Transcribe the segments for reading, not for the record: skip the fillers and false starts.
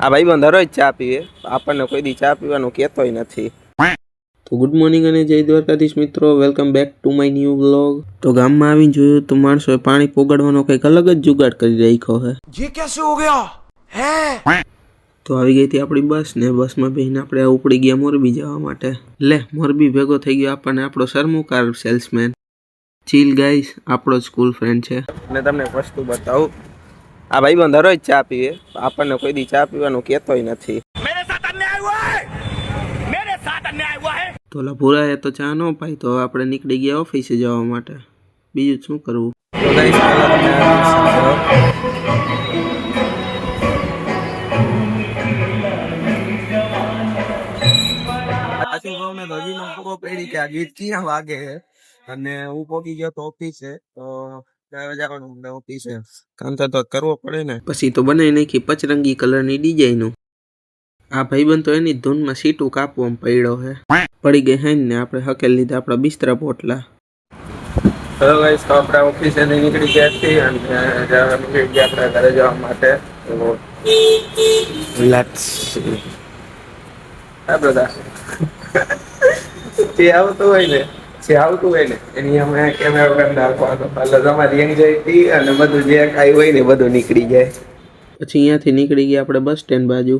આ ભાઈબંધ દરરોજ ચા પીવે, આપણને કોઈ દી ચા પીવાનું કહેતોય નથી. તો ગુડ મોર્નિંગ અને જય દ્વારકાધીશ મિત્રો, welcome back to my new vlog. તો ગામમાં આવીને જોયું તો માણસોએ પાણી પોગાડવાનો કંઈક અલગ જ જુગાડ કરી રાખ્યો છે. ये कैसे हो गया है? તો આવી ગઈ હતી આપણી બસ ને બસમાં બેહીને આપણે ઉપડી ગયા મોરબી જવા માટે. લે મોરબી ભેગો થઈ ગયો આપણને આપણો સરમુકાર સેલ્સમેન ચીલ ગાઈસ, આપણો જ સ્કૂલ ફ્રેન્ડ છે. અને તમને એક વસ્તુ બતાવું, આ ભાઈબંધ દરરોજ ચા પીવે, આપણને કોઈ દી ચા પીવાનું કહેતોય નથી. તો ભૂરાએ તો ચા ન પાઈ, તો આપણે નીકળી ગયા ઓફિસે જવા માટે. બીજું શું કરવું. તો ગાઈસ વાગે અને હું પહોંચી ગયો તો ઓફિસે. તો ઓફિસે કામ તો કરવો પડે ને. પછી તો બનાવી નાખી પચરંગી કલરની ડિઝાઇનો. આ ભાઈબંધ તો એની ધૂનમાં સીટું કાપવામાં પડ્યો છે. પડી ગઈ હે ને આપણે હકેલ લીધા આપણા બિસ્તરા પોટલા. હેલો ગાઈસ, તો આપણે ઓફિસે નીકળી ગયા છીએ અને નીકળી ગયા આપણે ઘરે જવા માટે. તો લેટ્સ સી. હા બ્રધર, જે આવતું હોય ને એની અમે કેમેરા કરી નાખવાનો, એટલે તમારી એન્જાયટી અને બધું જે કાંઈ હોય ને બધું નીકળી જાય. પછી અહીંયાથી નીકળી ગયા આપણે બસ સ્ટેન્ડ બાજુ.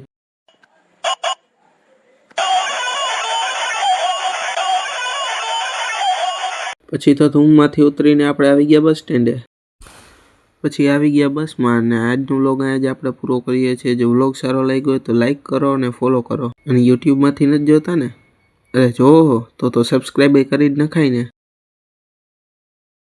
પછી તો ધૂમમાંથી ઉતરીને આપણે આવી ગયા બસ સ્ટેન્ડે. પછી આવી ગયા બસમાં અને આજનો વ્લોગ અહીંયા જ આપણે પૂરો કરીએ છીએ. જો વ્લોગ સારો લાગ્યો હોય તો લાઈક કરો અને ફોલો કરો. અને યુટ્યુબમાંથી નથી જોતા ને, અરે જો તો સબસ્ક્રાઈબ કરી જ નખાય ને.